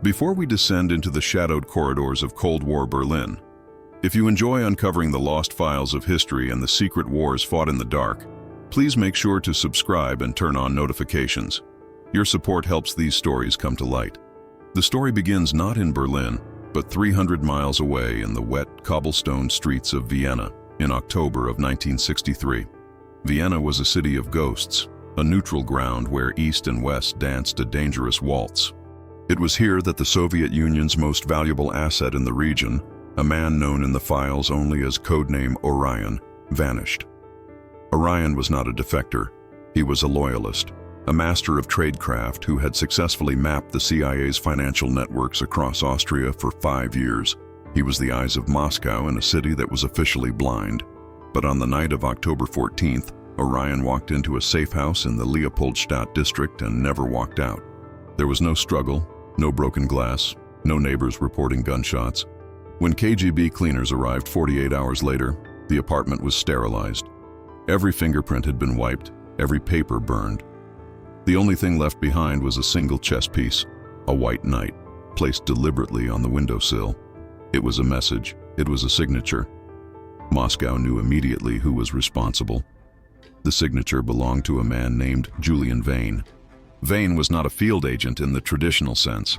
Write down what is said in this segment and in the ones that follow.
Before we descend into the shadowed corridors of Cold War Berlin, if you enjoy uncovering the lost files of history and the secret wars fought in the dark, please make sure to subscribe and turn on notifications. Your support helps these stories come to light. The story begins not in Berlin, but 300 miles away in the wet, cobblestone streets of Vienna in October of 1963. Vienna was a city of ghosts, a neutral ground where East and West danced a dangerous waltz. It was here that the Soviet Union's most valuable asset in the region, a man known in the files only as codename Orion, vanished. Orion was not a defector. He was a loyalist, a master of tradecraft who had successfully mapped the CIA's financial networks across Austria for 5 years. He was the eyes of Moscow in a city that was officially blind. But on the night of October 14th, Orion walked into a safe house in the Leopoldstadt district and never walked out. There was no struggle, no broken glass, no neighbors reporting gunshots. When KGB cleaners arrived 48 hours later, the apartment was sterilized. Every fingerprint had been wiped, every paper burned. The only thing left behind was a single chess piece, a white knight, placed deliberately on the windowsill. It was a message, it was a signature. Moscow knew immediately who was responsible. The signature belonged to a man named Julian Vane. Vane was not a field agent in the traditional sense.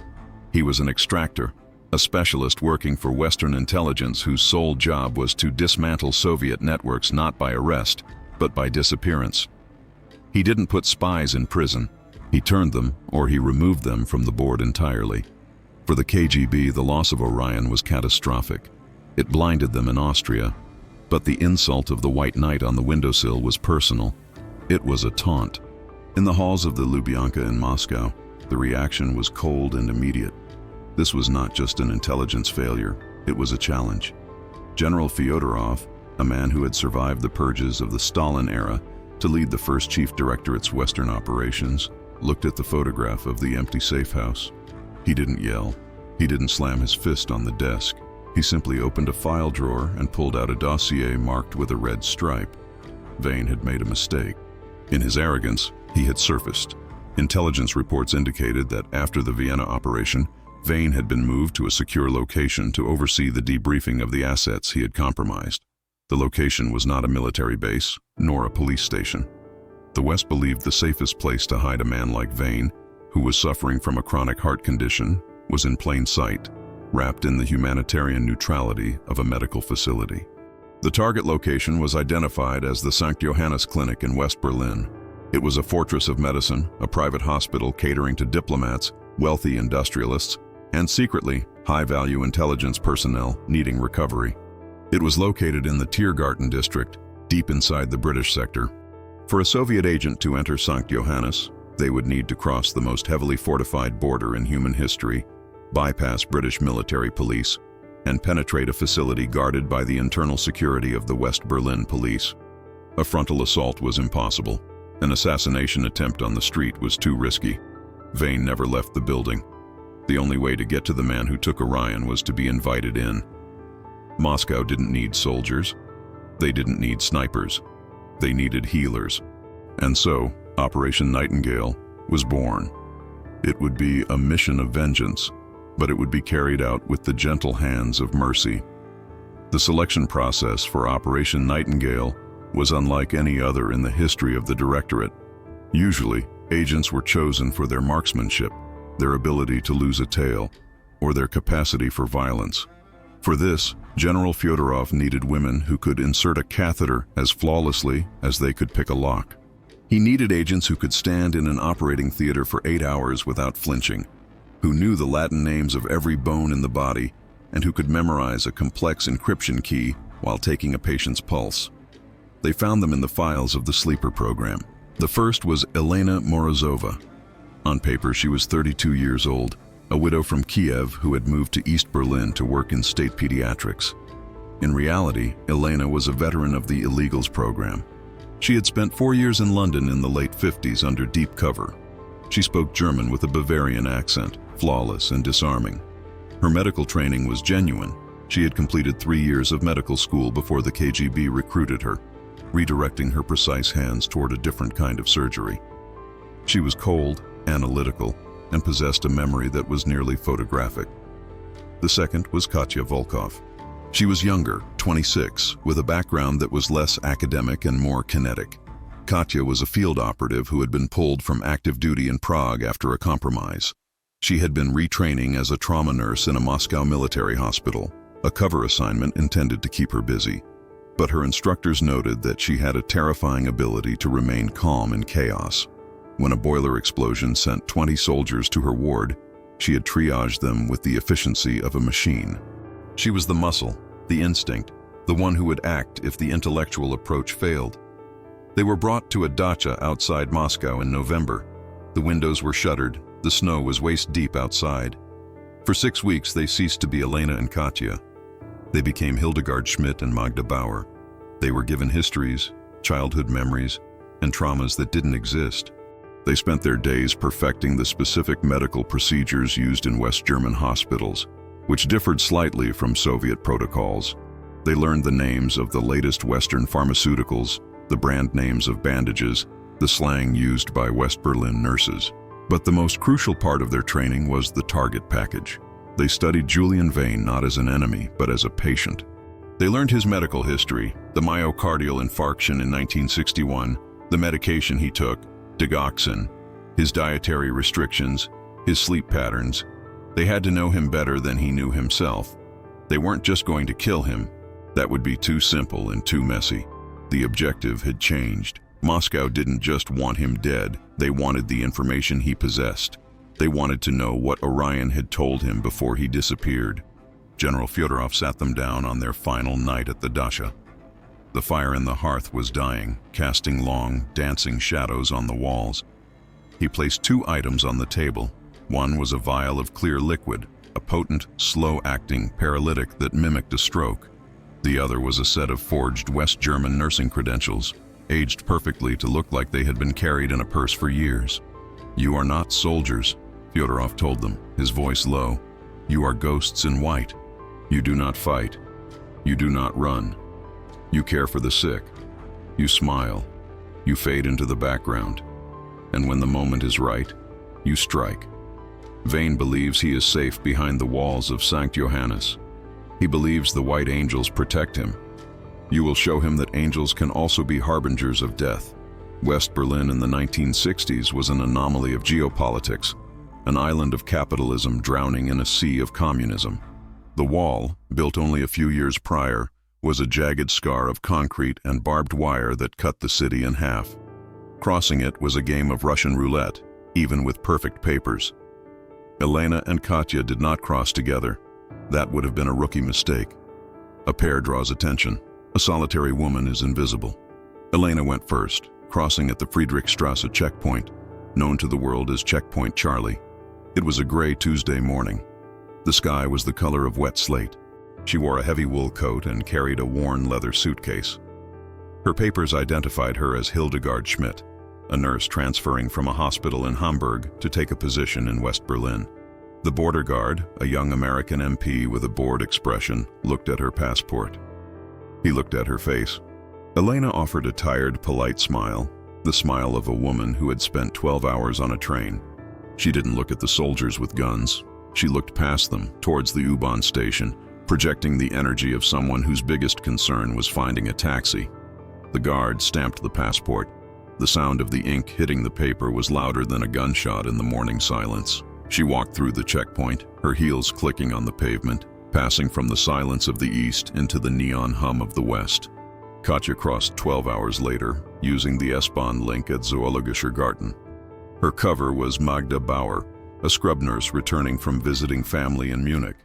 He was an extractor, a specialist working for Western intelligence whose sole job was to dismantle Soviet networks not by arrest, but by disappearance. He didn't put spies in prison. He turned them, or he removed them from the board entirely. For the KGB, the loss of Orion was catastrophic. It blinded them in Austria. But the insult of the white knight on the windowsill was personal. It was a taunt. In the halls of the Lubyanka in Moscow, the reaction was cold and immediate. This was not just an intelligence failure, it was a challenge. General Fyodorov, a man who had survived the purges of the Stalin era to lead the first Chief Directorate's Western operations, looked at the photograph of the empty safe house. He didn't yell. He didn't slam his fist on the desk. He simply opened a file drawer and pulled out a dossier marked with a red stripe. Vane had made a mistake. In his arrogance, he had surfaced. Intelligence reports indicated that after the Vienna operation, Vane had been moved to a secure location to oversee the debriefing of the assets he had compromised. The location was not a military base, nor a police station. The West believed the safest place to hide a man like Vane, who was suffering from a chronic heart condition, was in plain sight, wrapped in the humanitarian neutrality of a medical facility. The target location was identified as the St. Johannes Clinic in West Berlin. It was a fortress of medicine, a private hospital catering to diplomats, wealthy industrialists, and secretly, high-value intelligence personnel needing recovery. It was located in the Tiergarten district, deep inside the British sector. For a Soviet agent to enter St. Johannes, they would need to cross the most heavily fortified border in human history, bypass British military police, and penetrate a facility guarded by the internal security of the West Berlin police. A frontal assault was impossible. An assassination attempt on the street was too risky. Vane never left the building. The only way to get to the man who took Orion was to be invited in. Moscow didn't need soldiers. They didn't need snipers. They needed healers. And so, Operation Nightingale was born. It would be a mission of vengeance, but it would be carried out with the gentle hands of mercy. The selection process for Operation Nightingale was unlike any other in the history of the Directorate. Usually, agents were chosen for their marksmanship, their ability to lose a tail, or their capacity for violence. For this, General Fyodorov needed women who could insert a catheter as flawlessly as they could pick a lock. He needed agents who could stand in an operating theater for 8 hours without flinching, who knew the Latin names of every bone in the body, and who could memorize a complex encryption key while taking a patient's pulse. They found them in the files of the sleeper program. The first was Elena Morozova. On paper, she was 32 years old, a widow from Kiev who had moved to East Berlin to work in state pediatrics. In reality, Elena was a veteran of the illegals program. She had spent 4 years in London in the late 50s under deep cover. She spoke German with a Bavarian accent, flawless and disarming. Her medical training was genuine. She had completed 3 years of medical school before the KGB recruited her, redirecting her precise hands toward a different kind of surgery. She was cold, analytical, and possessed a memory that was nearly photographic. The second was Katya Volkov. She was younger, 26, with a background that was less academic and more kinetic. Katya was a field operative who had been pulled from active duty in Prague after a compromise. She had been retraining as a trauma nurse in a Moscow military hospital, a cover assignment intended to keep her busy. But her instructors noted that she had a terrifying ability to remain calm in chaos. When a boiler explosion sent 20 soldiers to her ward, she had triaged them with the efficiency of a machine. She was the muscle, the instinct, the one who would act if the intellectual approach failed. They were brought to a dacha outside Moscow in November. The windows were shuttered, the snow was waist-deep outside. For 6 weeks they ceased to be Elena and Katya. They became Hildegard Schmidt and Magda Bauer. They were given histories, childhood memories, and traumas that didn't exist. They spent their days perfecting the specific medical procedures used in West German hospitals, which differed slightly from Soviet protocols. They learned the names of the latest Western pharmaceuticals, the brand names of bandages, the slang used by West Berlin nurses. But the most crucial part of their training was the target package. They studied Julian Vane not as an enemy, but as a patient. They learned his medical history, the myocardial infarction in 1961, the medication he took, digoxin, his dietary restrictions, his sleep patterns. They had to know him better than he knew himself. They weren't just going to kill him. That would be too simple and too messy. The objective had changed. Moscow didn't just want him dead, they wanted the information he possessed. They wanted to know what Orion had told him before he disappeared. General Fyodorov sat them down on their final night at the dacha. The fire in the hearth was dying, casting long, dancing shadows on the walls. He placed 2 items on the table. One was a vial of clear liquid, a potent, slow-acting paralytic that mimicked a stroke. The other was a set of forged West German nursing credentials, aged perfectly to look like they had been carried in a purse for years. "You are not soldiers," Fyodorov told them, his voice low. "You are ghosts in white. You do not fight. You do not run. You care for the sick. You smile. You fade into the background. And when the moment is right, you strike." Vane believes he is safe behind the walls of St. Johannes. He believes the white angels protect him. You will show him that angels can also be harbingers of death. West Berlin in the 1960s was an anomaly of geopolitics, an island of capitalism drowning in a sea of communism. The wall, built only a few years prior, was a jagged scar of concrete and barbed wire that cut the city in half. Crossing it was a game of Russian roulette, even with perfect papers. Elena and Katya did not cross together. That would have been a rookie mistake. A pair draws attention. A solitary woman is invisible. Elena went first, crossing at the Friedrichstrasse checkpoint, known to the world as Checkpoint Charlie. It was a gray Tuesday morning. The sky was the color of wet slate. She wore a heavy wool coat and carried a worn leather suitcase. Her papers identified her as Hildegard Schmidt, a nurse transferring from a hospital in Hamburg to take a position in West Berlin. The border guard, a young American MP with a bored expression, looked at her passport. He looked at her face. Elena offered a tired, polite smile, the smile of a woman who had spent 12 hours on a train. She didn't look at the soldiers with guns. She looked past them, towards the U-Bahn station, projecting the energy of someone whose biggest concern was finding a taxi. The guard stamped the passport. The sound of the ink hitting the paper was louder than a gunshot in the morning silence. She walked through the checkpoint, her heels clicking on the pavement, passing from the silence of the east into the neon hum of the west. Katya crossed 12 hours later, using the S-Bahn link at Zoologischer Garten. Her cover was Magda Bauer, a scrub nurse returning from visiting family in Munich.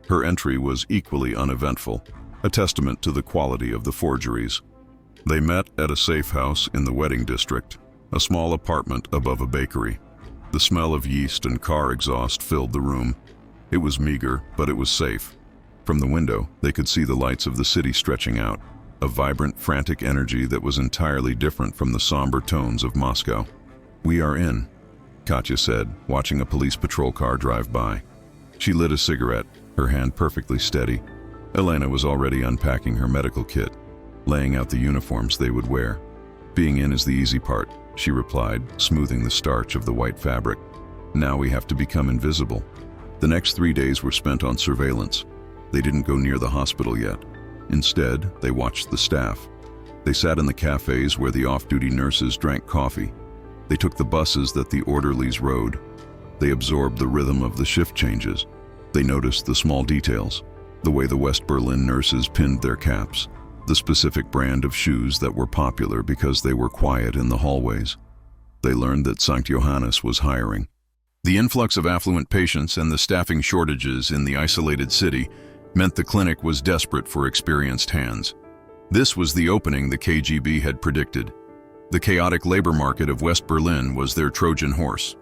Her entry was equally uneventful, a testament to the quality of the forgeries. They met at a safe house in the wedding district, a small apartment above a bakery. The smell of yeast and car exhaust filled the room. It was meager, but it was safe. From the window, they could see the lights of the city stretching out, a vibrant, frantic energy that was entirely different from the somber tones of Moscow. "We are in," Katya said, watching a police patrol car drive by. She lit a cigarette, her hand perfectly steady. Elena was already unpacking her medical kit, laying out the uniforms they would wear. "Being in is the easy part," she replied, smoothing the starch of the white fabric. Now we have to become invisible. The next 3 days were spent on surveillance. They didn't go near the hospital yet. Instead, they watched the staff. They sat in the cafes where the off-duty nurses drank coffee. They took the buses that the orderlies rode. They absorbed the rhythm of the shift changes. They noticed the small details, the way the West Berlin nurses pinned their caps, the specific brand of shoes that were popular because they were quiet in the hallways. They learned that St. Johannes was hiring. The influx of affluent patients and the staffing shortages in the isolated city meant the clinic was desperate for experienced hands. This was the opening the KGB had predicted. The chaotic labor market of West Berlin was their Trojan horse.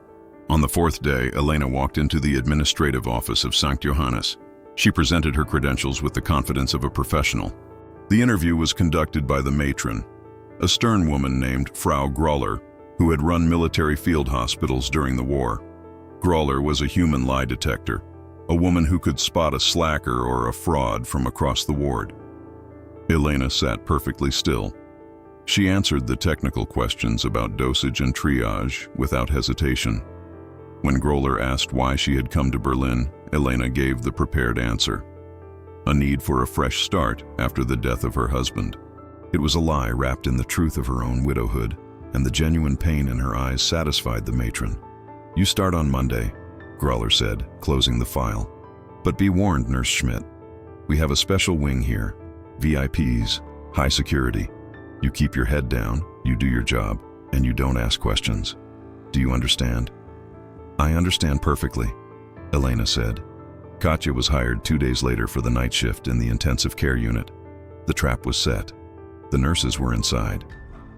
On the 4th day, Elena walked into the administrative office of St. Johannes. She presented her credentials with the confidence of a professional. The interview was conducted by the matron, a stern woman named Frau Groller, who had run military field hospitals during the war. Groller was a human lie detector, a woman who could spot a slacker or a fraud from across the ward. Elena sat perfectly still. She answered the technical questions about dosage and triage without hesitation. When Groller asked why she had come to Berlin, Elena gave the prepared answer: a need for a fresh start after the death of her husband. It was a lie wrapped in the truth of her own widowhood, and the genuine pain in her eyes satisfied the matron. "You start on Monday," Groller said, closing the file. "But be warned, Nurse Schmidt. We have a special wing here. VIPs, high security. You keep your head down, you do your job, and you don't ask questions. Do you understand?" "I understand perfectly," Elena said. Katya was hired 2 days later for the night shift in the intensive care unit. The trap was set. The nurses were inside.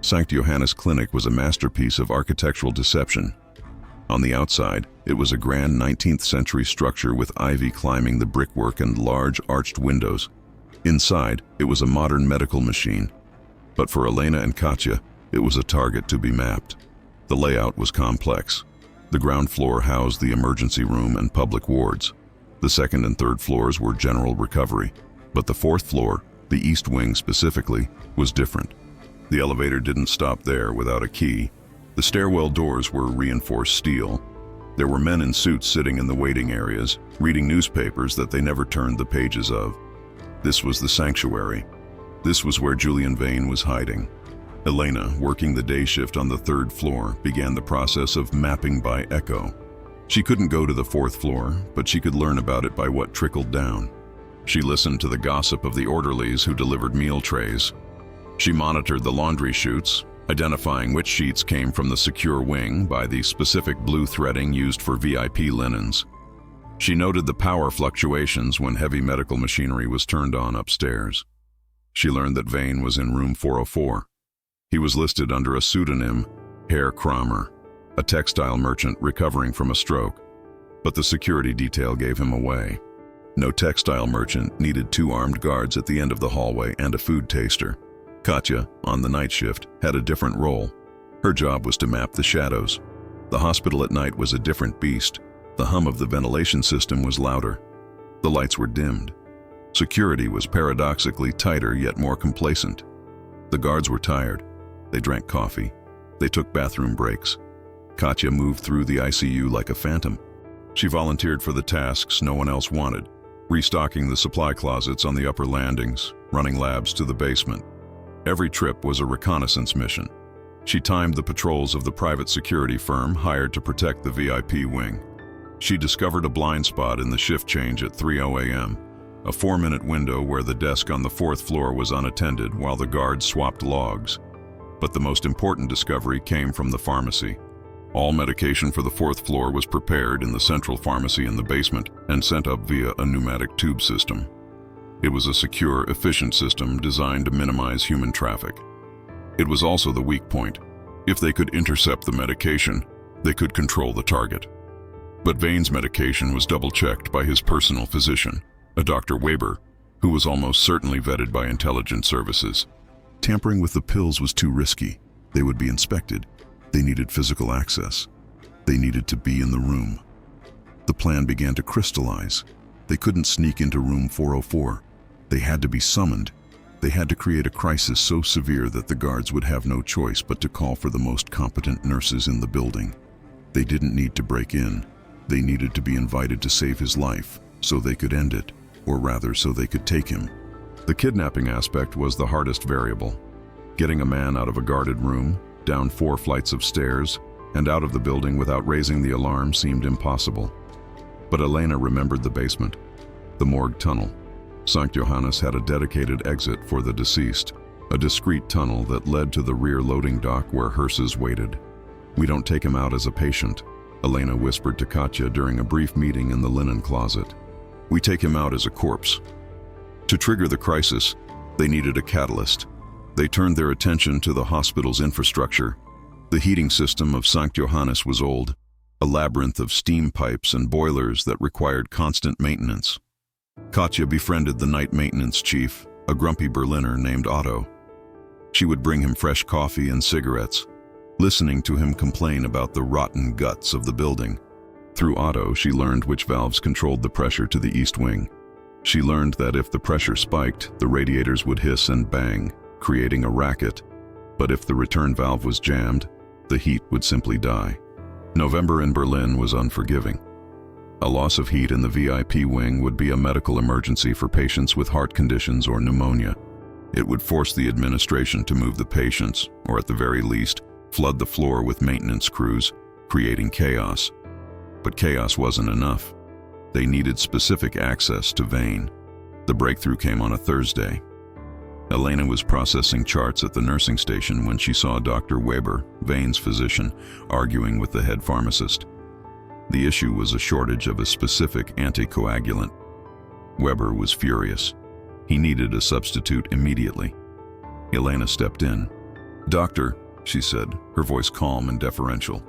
St. Johannes Clinic was a masterpiece of architectural deception. On the outside, it was a grand 19th century structure with ivy climbing the brickwork and large arched windows. Inside, it was a modern medical machine. But for Elena and Katya, it was a target to be mapped. The layout was complex. The ground floor housed the emergency room and public wards. The second and third floors were general recovery. But the fourth floor, the East Wing specifically, was different. The elevator didn't stop there without a key. The stairwell doors were reinforced steel. There were men in suits sitting in the waiting areas, reading newspapers that they never turned the pages of. This was the sanctuary. This was where Julian Vane was hiding. Elena, working the day shift on the 3rd floor, began the process of mapping by echo. She couldn't go to the 4th floor, but she could learn about it by what trickled down. She listened to the gossip of the orderlies who delivered meal trays. She monitored the laundry chutes, identifying which sheets came from the secure wing by the specific blue threading used for VIP linens. She noted the power fluctuations when heavy medical machinery was turned on upstairs. She learned that Vane was in room 404. He was listed under a pseudonym, Herr Kramer, a textile merchant recovering from a stroke. But the security detail gave him away. No textile merchant needed 2 armed guards at the end of the hallway and a food taster. Katya, on the night shift, had a different role. Her job was to map the shadows. The hospital at night was a different beast. The hum of the ventilation system was louder. The lights were dimmed. Security was paradoxically tighter yet more complacent. The guards were tired. They drank coffee. They took bathroom breaks. Katya moved through the ICU like a phantom. She volunteered for the tasks no one else wanted, restocking the supply closets on the upper landings, running labs to the basement. Every trip was a reconnaissance mission. She timed the patrols of the private security firm hired to protect the VIP wing. She discovered a blind spot in the shift change at 3:00 a.m., a 4-minute window where the desk on the 4th floor was unattended while the guards swapped logs. But the most important discovery came from the pharmacy. All medication for the 4th floor was prepared in the central pharmacy in the basement and sent up via a pneumatic tube system. It was a secure, efficient system designed to minimize human traffic. It was also the weak point. If they could intercept the medication, they could control the target. But Vane's medication was double-checked by his personal physician, a Dr. Weber, who was almost certainly vetted by intelligence services. Tampering with the pills was too risky. They would be inspected. They needed physical access. They needed to be in the room. The plan began to crystallize. They couldn't sneak into room 404. They had to be summoned. They had to create a crisis so severe that the guards would have no choice but to call for the most competent nurses in the building. They didn't need to break in. They needed to be invited to save his life, so they could end it, or rather so they could take him. The kidnapping aspect was the hardest variable. Getting a man out of a guarded room, down 4 flights of stairs, and out of the building without raising the alarm seemed impossible. But Elena remembered the basement, the morgue tunnel. St. Johannes had a dedicated exit for the deceased, a discreet tunnel that led to the rear loading dock where hearses waited. "We don't take him out as a patient," Elena whispered to Katya during a brief meeting in the linen closet. "We take him out as a corpse." To trigger the crisis, they needed a catalyst. They turned their attention to the hospital's infrastructure. The heating system of St. Johannes was old, a labyrinth of steam pipes and boilers that required constant maintenance. Katya befriended the night maintenance chief, a grumpy Berliner named Otto. She would bring him fresh coffee and cigarettes, listening to him complain about the rotten guts of the building. Through Otto, she learned which valves controlled the pressure to the east wing. She learned that if the pressure spiked, the radiators would hiss and bang, creating a racket. But if the return valve was jammed, the heat would simply die. November in Berlin was unforgiving. A loss of heat in the VIP wing would be a medical emergency for patients with heart conditions or pneumonia. It would force the administration to move the patients, or at the very least, flood the floor with maintenance crews, creating chaos. But chaos wasn't enough. They needed specific access to Vane. The breakthrough came on a Thursday. Elena was processing charts at the nursing station when she saw Dr. Weber, Vane's physician, arguing with the head pharmacist. The issue was a shortage of a specific anticoagulant. Weber was furious. He needed a substitute immediately. Elena stepped in. "Doctor," she said, her voice calm and deferential,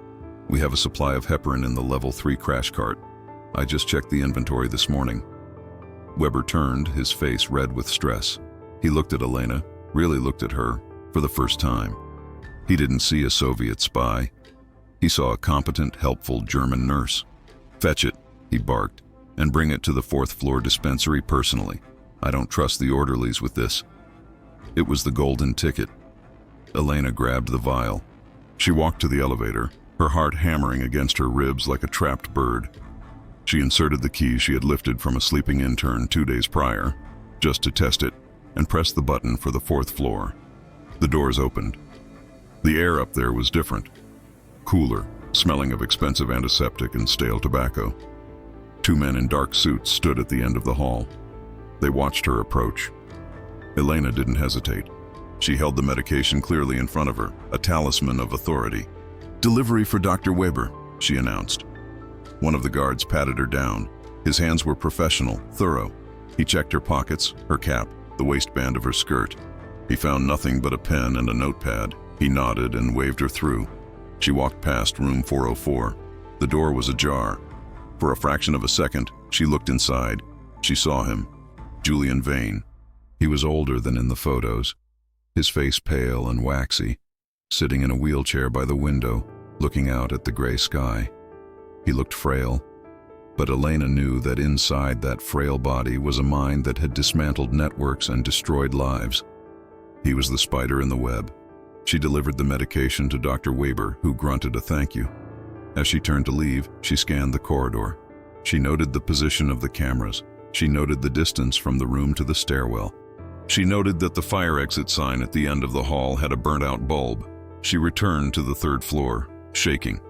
"we have a supply of heparin in the level 3 crash cart. I just checked the inventory this morning." Weber turned, his face red with stress. He looked at Elena, really looked at her, for the first time. He didn't see a Soviet spy. He saw a competent, helpful German nurse. "Fetch it," he barked, "and bring it to the 4th floor dispensary personally. I don't trust the orderlies with this." It was the golden ticket. Elena grabbed the vial. She walked to the elevator, her heart hammering against her ribs like a trapped bird. She inserted the key she had lifted from a sleeping intern 2 days prior, just to test it, and pressed the button for the 4th floor. The doors opened. The air up there was different. Cooler, smelling of expensive antiseptic and stale tobacco. 2 men in dark suits stood at the end of the hall. They watched her approach. Elena didn't hesitate. She held the medication clearly in front of her, a talisman of authority. "Delivery for Dr. Weber," she announced. One of the guards patted her down. His hands were professional, thorough. He checked her pockets, her cap, the waistband of her skirt. He found nothing but a pen and a notepad. He nodded and waved her through. She walked past room 404. The door was ajar. For a fraction of a second, she looked inside. She saw him. Julian Vane. He was older than in the photos, his face pale and waxy, sitting in a wheelchair by the window, looking out at the gray sky. He looked frail, but Elena knew that inside that frail body was a mind that had dismantled networks and destroyed lives. He was the spider in the web. She delivered the medication to Dr. Weber, who grunted a thank you. As she turned to leave, she scanned the corridor. She noted the position of the cameras. She noted the distance from the room to the stairwell. She noted that the fire exit sign at the end of the hall had a burnt-out bulb. She returned to the 3rd floor, shaking,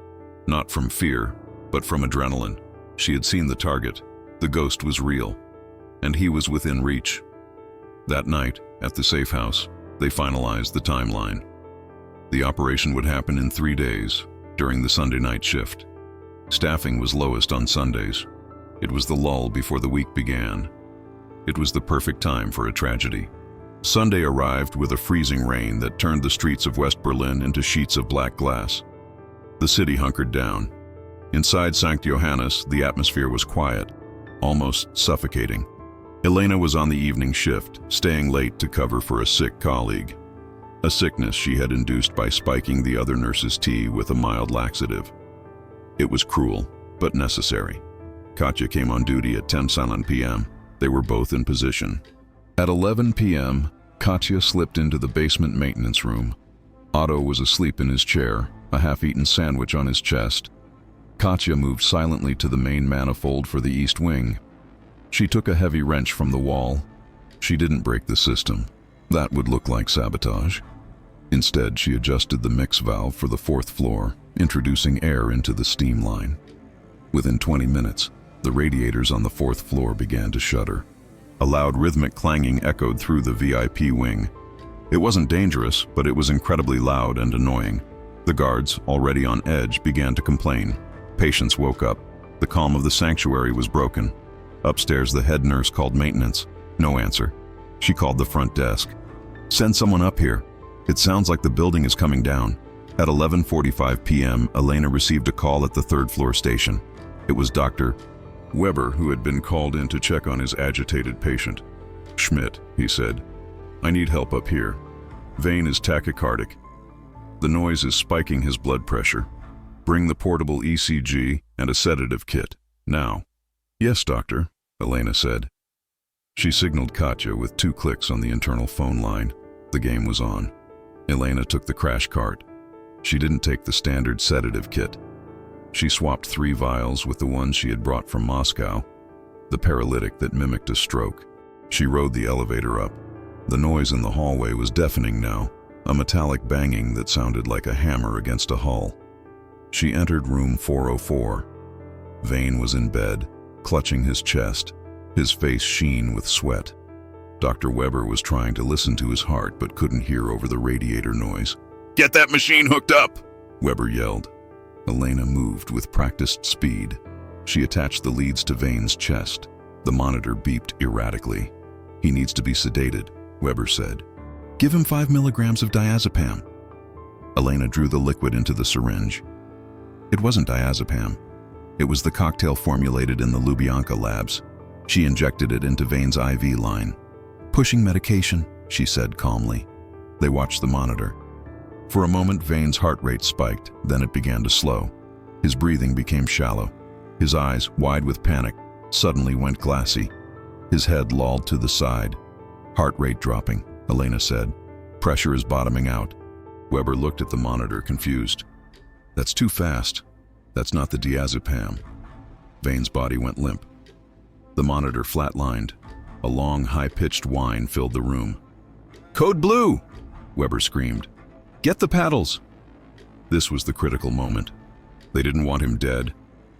not from fear, but from adrenaline. She had seen the target. The ghost was real, and he was within reach. That night, at the safe house, they finalized the timeline. The operation would happen in 3 days, during the Sunday night shift. Staffing was lowest on Sundays. It was the lull before the week began. It was the perfect time for a tragedy. Sunday arrived with a freezing rain that turned the streets of West Berlin into sheets of black glass. The city hunkered down. Inside St. Johannes, the atmosphere was quiet, almost suffocating. Elena was on the evening shift, staying late to cover for a sick colleague. A sickness she had induced by spiking the other nurse's tea with a mild laxative. It was cruel, but necessary. Katya came on duty at 10 p.m. They were both in position. At 11 p.m., Katya slipped into the basement maintenance room. Otto was asleep in his chair, a half-eaten sandwich on his chest. Katya moved silently to the main manifold for the east wing. She took a heavy wrench from the wall. She didn't break the system. That would look like sabotage. Instead, she adjusted the mix valve for the 4th floor, introducing air into the steam line. Within 20 minutes, the radiators on the 4th floor began to shudder. A loud rhythmic clanging echoed through the VIP wing. It wasn't dangerous, but it was incredibly loud and annoying. The guards, already on edge, began to complain. Patients woke up. The calm of the sanctuary was broken. Upstairs, the head nurse called maintenance. No answer. She called the front desk. "Send someone up here. It sounds like the building is coming down." At 11:45 p.m., Elena received a call at the 3rd floor station. It was Dr. Weber, who had been called in to check on his agitated patient. "Schmidt," he said, "I need help up here. Vane is tachycardic. The noise is spiking his blood pressure. Bring the portable ECG and a sedative kit, now." "Yes, doctor," Elena said. She signaled Katya with 2 clicks on the internal phone line. The game was on. Elena took the crash cart. She didn't take the standard sedative kit. She swapped 3 vials with the one she had brought from Moscow, the paralytic that mimicked a stroke. She rode the elevator up. The noise in the hallway was deafening now, a metallic banging that sounded like a hammer against a hull. She entered room 404. Vane was in bed, clutching his chest, his face sheen with sweat. Dr. Weber was trying to listen to his heart but couldn't hear over the radiator noise. "Get that machine hooked up!" Weber yelled. Elena moved with practiced speed. She attached the leads to Vane's chest. The monitor beeped erratically. "He needs to be sedated," Weber said. "Give him 5 milligrams of diazepam." Elena drew the liquid into the syringe. It wasn't diazepam. It was the cocktail formulated in the Lubyanka labs. She injected it into Vane's IV line. "Pushing medication," she said calmly. They watched the monitor. For a moment, Vane's heart rate spiked, then it began to slow. His breathing became shallow. His eyes, wide with panic, suddenly went glassy. His head lolled to the side. "Heart rate dropping," Elena said. "Pressure is bottoming out." Weber looked at the monitor, confused. "That's too fast. That's not the diazepam." Vane's body went limp. The monitor flatlined. A long, high-pitched whine filled the room. "Code blue!" Weber screamed. "Get the paddles!" This was the critical moment. They didn't want him dead,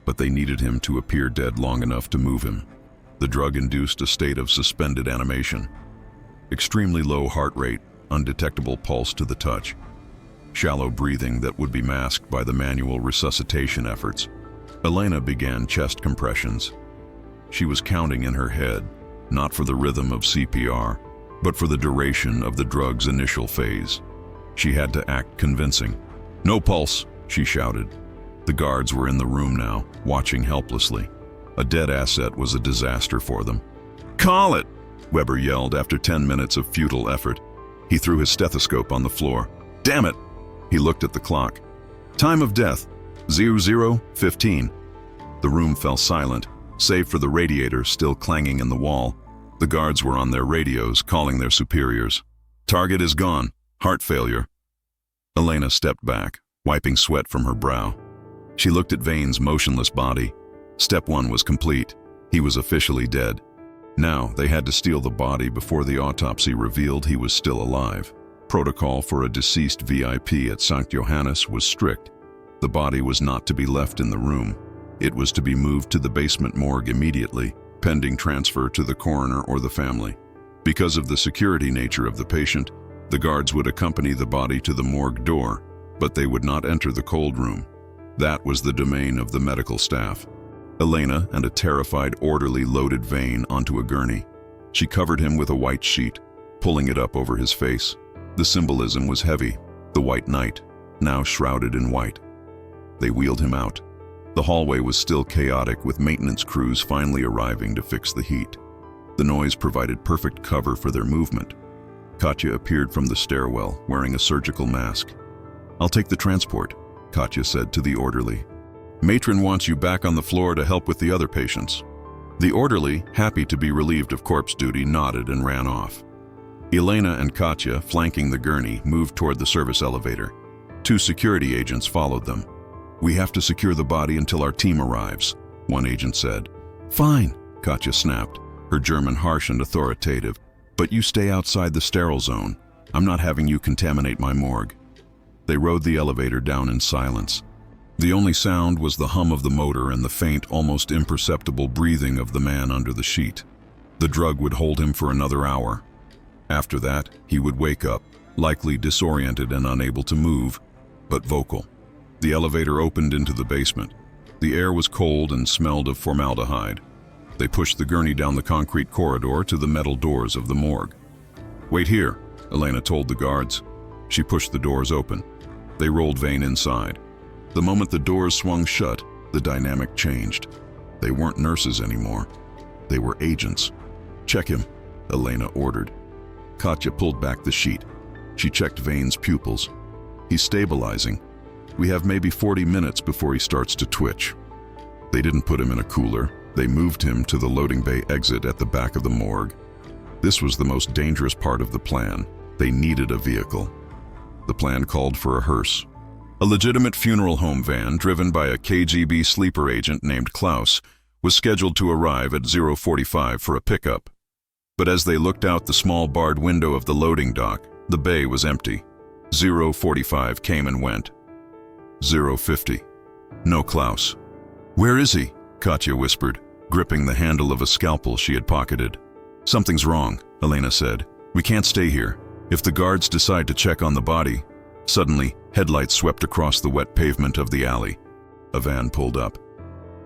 but they needed him to appear dead long enough to move him. The drug induced a state of suspended animation. Extremely low heart rate, undetectable pulse to the touch. Shallow breathing that would be masked by the manual resuscitation efforts. Elena began chest compressions. She was counting in her head, not for the rhythm of CPR, but for the duration of the drug's initial phase. She had to act convincing. "No pulse," she shouted. The guards were in the room now, watching helplessly. A dead asset was a disaster for them. "Call it!" Weber yelled after 10 minutes of futile effort. He threw his stethoscope on the floor. "Damn it!" He looked at the clock. "Time of death, 00:15. The room fell silent, save for the radiator still clanging in the wall. The guards were on their radios, calling their superiors. "Target is gone. Heart failure." Elena stepped back, wiping sweat from her brow. She looked at Vane's motionless body. Step 1 was complete. He was officially dead. Now they had to steal the body before the autopsy revealed he was still alive. Protocol for a deceased VIP at St. Johannes was strict. The body was not to be left in the room. It was to be moved to the basement morgue immediately, pending transfer to the coroner or the family. Because of the security nature of the patient, the guards would accompany the body to the morgue door, but they would not enter the cold room. That was the domain of the medical staff. Elena and a terrified orderly loaded Vane onto a gurney. She covered him with a white sheet, pulling it up over his face. The symbolism was heavy, the white knight, now shrouded in white. They wheeled him out. The hallway was still chaotic, with maintenance crews finally arriving to fix the heat. The noise provided perfect cover for their movement. Katya appeared from the stairwell, wearing a surgical mask. "I'll take the transport," Katya said to the orderly. "Matron wants you back on the floor to help with the other patients." The orderly, happy to be relieved of corpse duty, nodded and ran off. Elena and Katya, flanking the gurney, moved toward the service elevator. 2 security agents followed them. "We have to secure the body until our team arrives," one agent said. "Fine," Katya snapped, her German harsh and authoritative. "But you stay outside the sterile zone. I'm not having you contaminate my morgue." They rode the elevator down in silence. The only sound was the hum of the motor and the faint, almost imperceptible breathing of the man under the sheet. The drug would hold him for another hour. After that, he would wake up, likely disoriented and unable to move, but vocal. The elevator opened into the basement. The air was cold and smelled of formaldehyde. They pushed the gurney down the concrete corridor to the metal doors of the morgue. "Wait here," Elena told the guards. She pushed the doors open. They rolled Vane inside. The moment the doors swung shut, the dynamic changed. They weren't nurses anymore. They were agents. "Check him," Elena ordered. Katya pulled back the sheet. She checked Vane's pupils. "He's stabilizing. We have maybe 40 minutes before he starts to twitch." They didn't put him in a cooler. They moved him to the loading bay exit at the back of the morgue. This was the most dangerous part of the plan. They needed a vehicle. The plan called for a hearse. A legitimate funeral home van driven by a KGB sleeper agent named Klaus was scheduled to arrive at 0:45 for a pickup. But as they looked out the small barred window of the loading dock, the bay was empty. 0:45 came and went. 0:50. No Klaus. "Where is he?" Katya whispered, gripping the handle of a scalpel she had pocketed. "Something's wrong," Elena said. "We can't stay here. If the guards decide to check on the body..." Suddenly, headlights swept across the wet pavement of the alley. A van pulled up.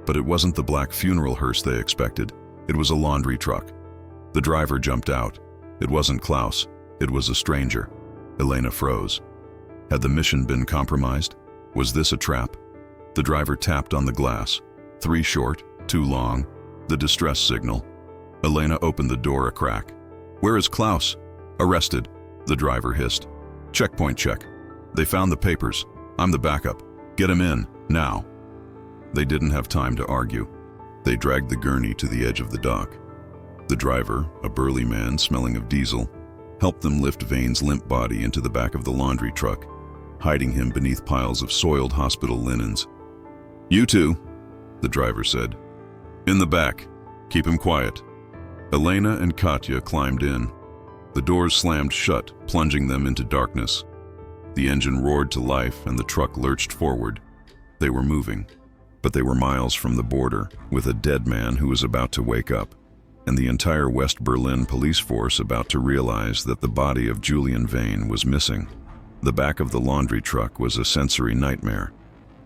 But it wasn't the black funeral hearse they expected. It was a laundry truck. The driver jumped out. It wasn't Klaus. It was a stranger. Elena froze. Had the mission been compromised? Was this a trap? The driver tapped on the glass. 3 short, 2 long. The distress signal. Elena opened the door a crack. "Where is Klaus?" "Arrested," the driver hissed. "Checkpoint check. They found the papers. I'm the backup. Get him in, now." They didn't have time to argue. They dragged the gurney to the edge of the dock. The driver, a burly man smelling of diesel, helped them lift Vane's limp body into the back of the laundry truck, hiding him beneath piles of soiled hospital linens. "You two," the driver said. "In the back. Keep him quiet." Elena and Katya climbed in. The doors slammed shut, plunging them into darkness. The engine roared to life and the truck lurched forward. They were moving, but they were miles from the border, with a dead man who was about to wake up, and the entire West Berlin police force about to realize that the body of Julian Vane was missing. The back of the laundry truck was a sensory nightmare.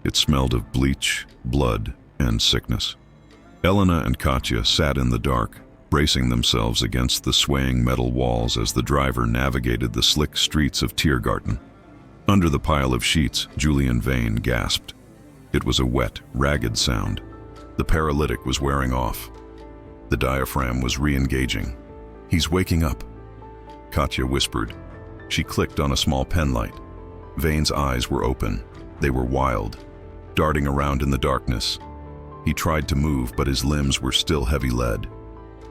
It smelled of bleach, blood, and sickness. Elena and Katya sat in the dark, bracing themselves against the swaying metal walls as the driver navigated the slick streets of Tiergarten. Under the pile of sheets, Julian Vane gasped. It was a wet, ragged sound. The paralytic was wearing off. The diaphragm was re-engaging. "He's waking up," Katya whispered. She clicked on a small penlight. Vane's eyes were open. They were wild, darting around in the darkness. He tried to move, but his limbs were still heavy lead.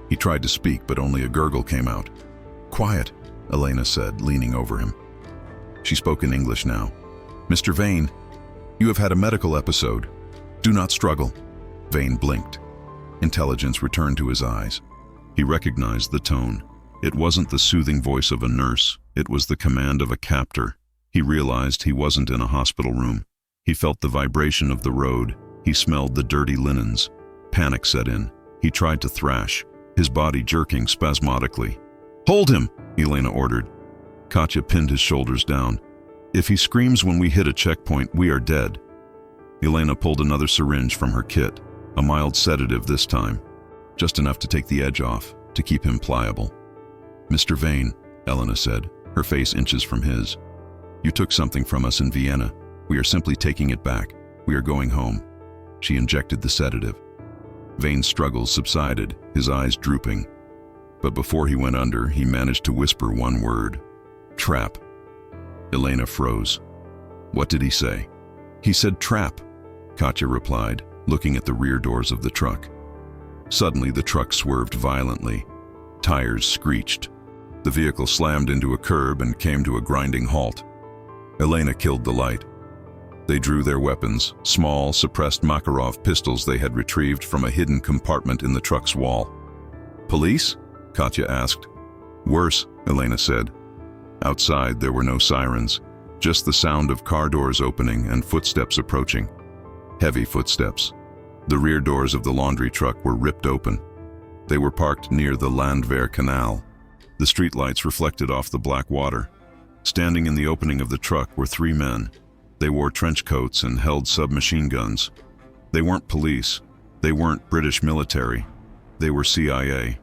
He tried to speak, but only a gurgle came out. "Quiet," Elena said, leaning over him. She spoke in English now. "Mr. Vane, you have had a medical episode. Do not struggle." Vane blinked. Intelligence returned to his eyes. He recognized the tone. It wasn't the soothing voice of a nurse. It was the command of a captor. He realized he wasn't in a hospital room. He felt the vibration of the road. He smelled the dirty linens. Panic set in. He tried to thrash, his body jerking spasmodically. "Hold him," Elena ordered. Katya pinned his shoulders down. "If he screams when we hit a checkpoint, we are dead." Elena pulled another syringe from her kit, a mild sedative this time, just enough to take the edge off, to keep him pliable. "Mr. Vane," Elena said, her face inches from his. "You took something from us in Vienna. We are simply taking it back. We are going home." She injected the sedative. Vane's struggles subsided, his eyes drooping. But before he went under, he managed to whisper one word. "Trap." Elena froze. "What did he say?" "He said trap," Katya replied, looking at the rear doors of the truck. Suddenly, the truck swerved violently. Tires screeched. The vehicle slammed into a curb and came to a grinding halt. Elena killed the light. They drew their weapons, small, suppressed Makarov pistols they had retrieved from a hidden compartment in the truck's wall. "Police?" Katya asked. "Worse," Elena said. Outside, there were no sirens, just the sound of car doors opening and footsteps approaching. Heavy footsteps. The rear doors of the laundry truck were ripped open. They were parked near the Landwehr Canal. The streetlights reflected off the black water. Standing in the opening of the truck were 3 men. They wore trench coats and held submachine guns. They weren't police. They weren't British military. They were CIA.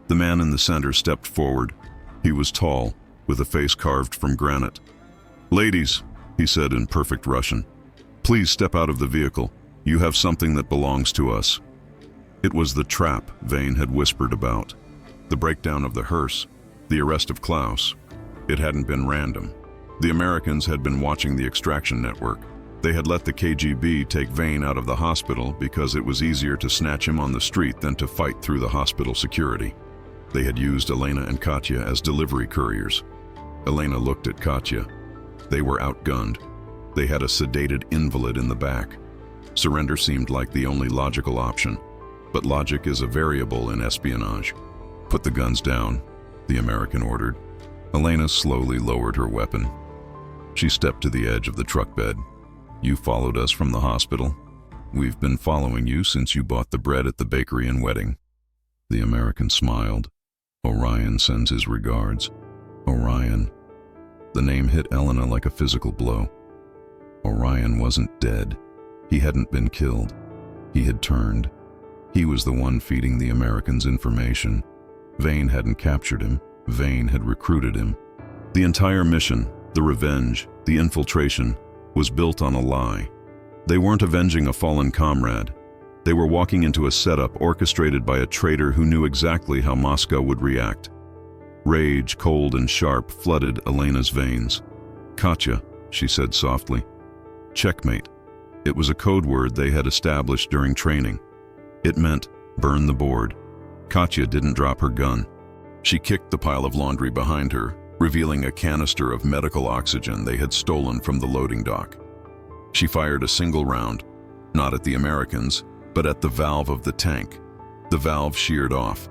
The man in the center stepped forward. He was tall, with a face carved from granite. "Ladies," he said in perfect Russian, "please step out of the vehicle. You have something that belongs to us." It was the trap Vane had whispered about. The breakdown of the hearse, the arrest of Klaus. It hadn't been random. The Americans had been watching the extraction network. They had let the KGB take Vane out of the hospital because it was easier to snatch him on the street than to fight through the hospital security. They had used Elena and Katya as delivery couriers. Elena looked at Katya. They were outgunned. They had a sedated invalid in the back. Surrender seemed like the only logical option, but logic is a variable in espionage. "Put the guns down," the American ordered. Elena slowly lowered her weapon. She stepped to the edge of the truck bed. "You followed us from the hospital. We've been following you since you bought the bread at the bakery and wedding." The American smiled. "Orion sends his regards." Orion. The name hit Elena like a physical blow. Orion wasn't dead. He hadn't been killed. He had turned. He was the one feeding the Americans information. Vane hadn't captured him. Vane had recruited him. The entire mission, the revenge, the infiltration, was built on a lie. They weren't avenging a fallen comrade. They were walking into a setup orchestrated by a traitor who knew exactly how Moscow would react. Rage, cold and sharp, flooded Elena's veins. "Katya," she said softly. "Checkmate." It was a code word they had established during training. It meant, burn the board. Katya didn't drop her gun. She kicked the pile of laundry behind her, revealing a canister of medical oxygen they had stolen from the loading dock. She fired a single round, not at the Americans, but at the valve of the tank. The valve sheared off.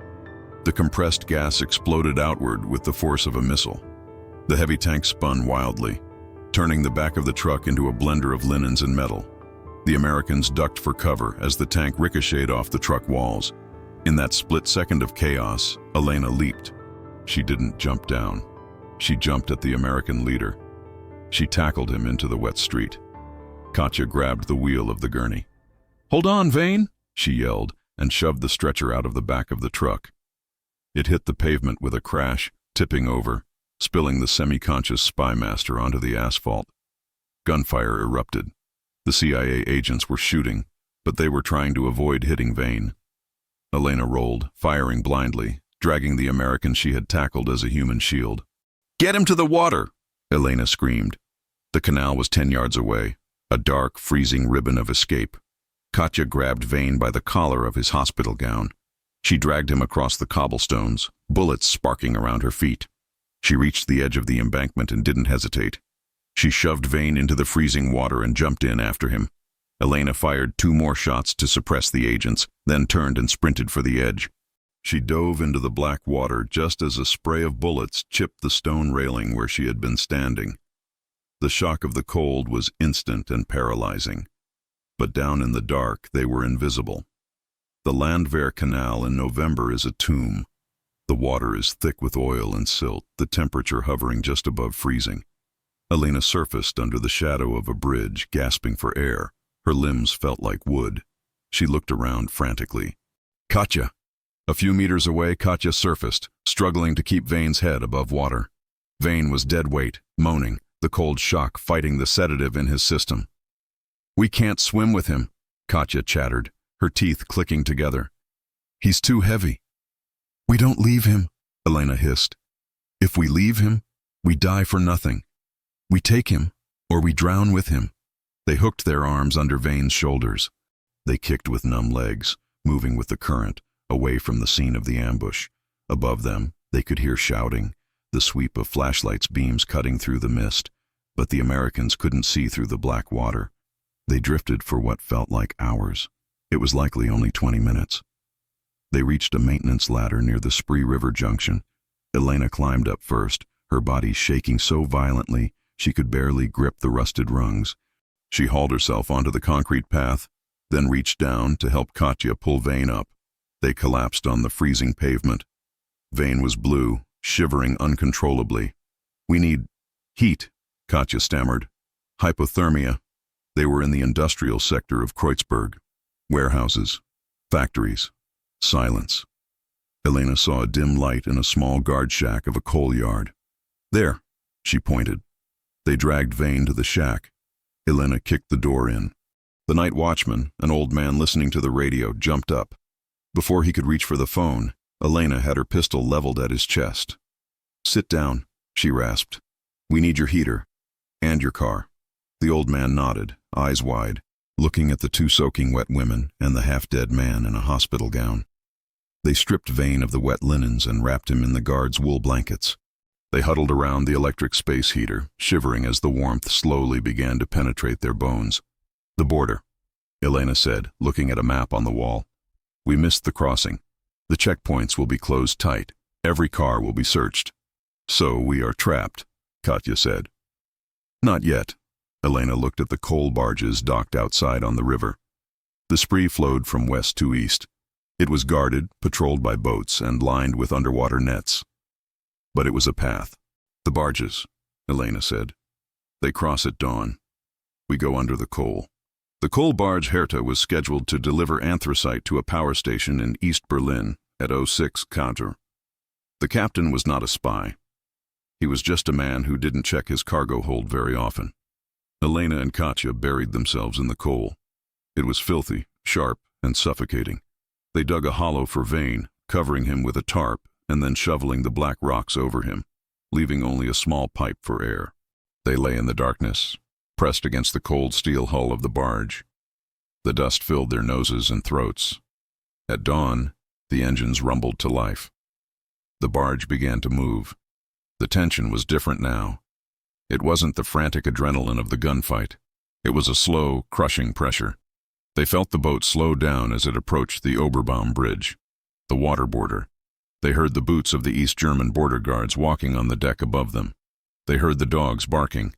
The compressed gas exploded outward with the force of a missile. The heavy tank spun wildly, turning the back of the truck into a blender of linens and metal. The Americans ducked for cover as the tank ricocheted off the truck walls. In that split second of chaos, Elena leaped. She didn't jump down. She jumped at the American leader. She tackled him into the wet street. Katya grabbed the wheel of the gurney. "Hold on, Vane!" she yelled, and shoved the stretcher out of the back of the truck. It hit the pavement with a crash, tipping over, spilling the semi-conscious spy master onto the asphalt. Gunfire erupted. The CIA agents were shooting, but they were trying to avoid hitting Vane. Elena rolled, firing blindly, dragging the American she had tackled as a human shield. "Get him to the water!" Elena screamed. The canal was 10 yards away, a dark, freezing ribbon of escape. Katya grabbed Vane by the collar of his hospital gown. She dragged him across the cobblestones, bullets sparking around her feet. She reached the edge of the embankment and didn't hesitate. She shoved Vane into the freezing water and jumped in after him. Elena fired 2 more shots to suppress the agents, then turned and sprinted for the edge. She dove into the black water just as a spray of bullets chipped the stone railing where she had been standing. The shock of the cold was instant and paralyzing. But down in the dark, they were invisible. The Landwehr Canal in November is a tomb. The water is thick with oil and silt, the temperature hovering just above freezing. Elena surfaced under the shadow of a bridge, gasping for air. Her limbs felt like wood. She looked around frantically. "Katya!" A few meters away, Katya surfaced, struggling to keep Vane's head above water. Vane was dead weight, moaning, the cold shock fighting the sedative in his system. "We can't swim with him," Katya chattered, her teeth clicking together. "He's too heavy." "We don't leave him," Elena hissed. "If we leave him, we die for nothing. We take him, or we drown with him." They hooked their arms under Vane's shoulders. They kicked with numb legs, moving with the current, away from the scene of the ambush. Above them, they could hear shouting, the sweep of flashlights' beams cutting through the mist, but the Americans couldn't see through the black water. They drifted for what felt like hours. It was likely only 20 minutes. They reached a maintenance ladder near the Spree River junction. Elena climbed up first, her body shaking so violently she could barely grip the rusted rungs. She hauled herself onto the concrete path, then reached down to help Katya pull Vane up. They collapsed on the freezing pavement. Vane was blue, shivering uncontrollably. "We need heat," Katya stammered. "Hypothermia." They were in the industrial sector of Kreuzberg. Warehouses, factories, silence. Elena saw a dim light in a small guard shack of a coal yard. "There," she pointed. They dragged Vane to the shack. Elena kicked the door in. The night watchman, an old man listening to the radio, jumped up. Before he could reach for the phone, Elena had her pistol leveled at his chest. "Sit down," she rasped. "We need your heater. And your car." The old man nodded, eyes wide, looking at the two soaking wet women and the half-dead man in a hospital gown. They stripped Vane of the wet linens and wrapped him in the guards' wool blankets. They huddled around the electric space heater, shivering as the warmth slowly began to penetrate their bones. "The border," Elena said, looking at a map on the wall. "We missed the crossing. The checkpoints will be closed tight. Every car will be searched." "So we are trapped," Katya said. "Not yet." Elena looked at the coal barges docked outside on the river. The Spree flowed from west to east. It was guarded, patrolled by boats, and lined with underwater nets. But it was a path. "The barges," Elena said. "They cross at dawn. We go under the coal." The coal barge Hertha was scheduled to deliver anthracite to a power station in East Berlin at 06 KG. The captain was not a spy. He was just a man who didn't check his cargo hold very often. Elena and Katya buried themselves in the coal. It was filthy, sharp, and suffocating. They dug a hollow for Vane, covering him with a tarp and then shoveling the black rocks over him, leaving only a small pipe for air. They lay in the darkness, pressed against the cold steel hull of the barge. The dust filled their noses and throats. At dawn, the engines rumbled to life. The barge began to move. The tension was different now. It wasn't the frantic adrenaline of the gunfight. It was a slow, crushing pressure. They felt the boat slow down as it approached the Oberbaum Bridge, the water border. They heard the boots of the East German border guards walking on the deck above them. They heard the dogs barking.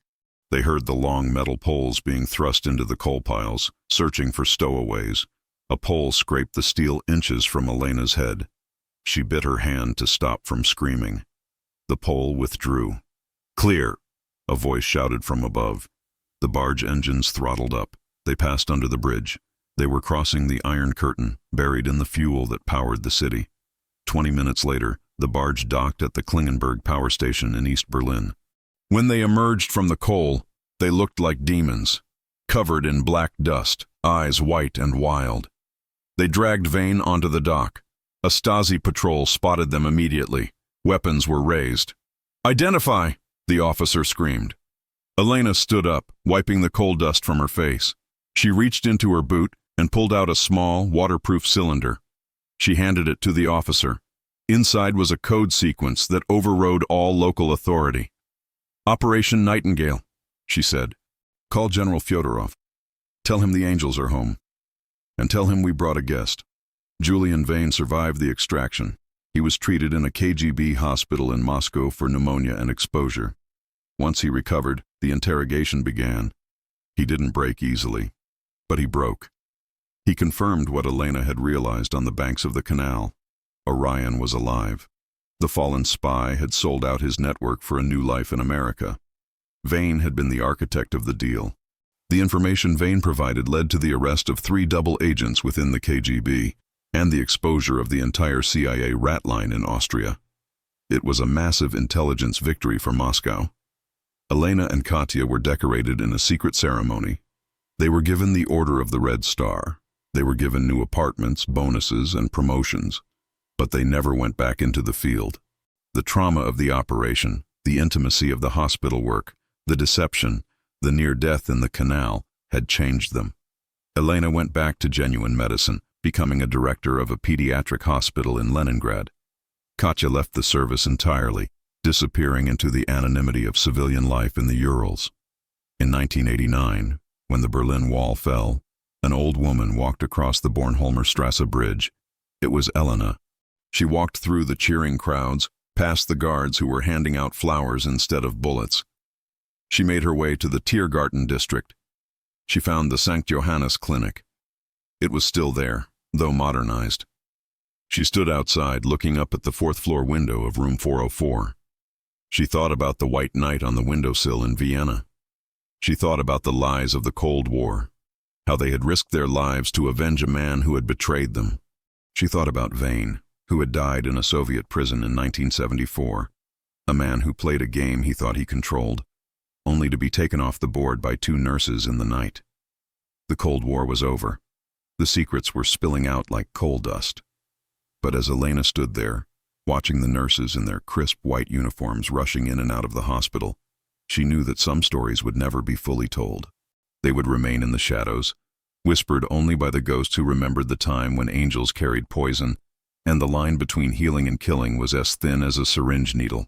They heard the long metal poles being thrust into the coal piles, searching for stowaways. A pole scraped the steel inches from Elena's head. She bit her hand to stop from screaming. The pole withdrew. "Clear!" a voice shouted from above. The barge engines throttled up. They passed under the bridge. They were crossing the Iron Curtain, buried in the fuel that powered the city. 20 minutes later, the barge docked at the Klingenberg power station in East Berlin. When they emerged from the coal, they looked like demons, covered in black dust, eyes white and wild. They dragged Vane onto the dock. A Stasi patrol spotted them immediately. Weapons were raised. "Identify!" the officer screamed. Elena stood up, wiping the coal dust from her face. She reached into her boot and pulled out a small, waterproof cylinder. She handed it to the officer. Inside was a code sequence that overrode all local authority. "Operation Nightingale," she said. "Call General Fyodorov. Tell him the angels are home. And tell him we brought a guest." Julian Vane survived the extraction. He was treated in a KGB hospital in Moscow for pneumonia and exposure. Once he recovered, the interrogation began. He didn't break easily, but he broke. He confirmed what Elena had realized on the banks of the canal. Orion was alive. The fallen spy had sold out his network for a new life in America. Vane had been the architect of the deal. The information Vane provided led to the arrest of 3 double agents within the KGB and the exposure of the entire CIA rat line in Austria. It was a massive intelligence victory for Moscow. Elena and Katya were decorated in a secret ceremony. They were given the Order of the Red Star. They were given new apartments, bonuses, and promotions. But they never went back into the field. The trauma of the operation, the intimacy of the hospital work, the deception, the near death in the canal had changed them. Elena went back to genuine medicine, becoming a director of a pediatric hospital in Leningrad. Katya left the service entirely, disappearing into the anonymity of civilian life in the Urals. In 1989, When the Berlin Wall fell, an old woman walked across the Bornholmer Bridge. It was Elena. She walked through the cheering crowds, past the guards who were handing out flowers instead of bullets. She made her way to the Tiergarten district. She found the St. Johannes Clinic. It was still there, though modernized. She stood outside, looking up at the fourth-floor window of room 404. She thought about the white night on the windowsill in Vienna. She thought about the lies of the Cold War, how they had risked their lives to avenge a man who had betrayed them. She thought about Vane, who had died in a Soviet prison in 1974, a man who played a game he thought he controlled, only to be taken off the board by two nurses in the night. The Cold War was over. The secrets were spilling out like coal dust. But as Elena stood there, watching the nurses in their crisp white uniforms rushing in and out of the hospital, she knew that some stories would never be fully told. They would remain in the shadows, whispered only by the ghosts who remembered the time when angels carried poison, and the line between healing and killing was as thin as a syringe needle.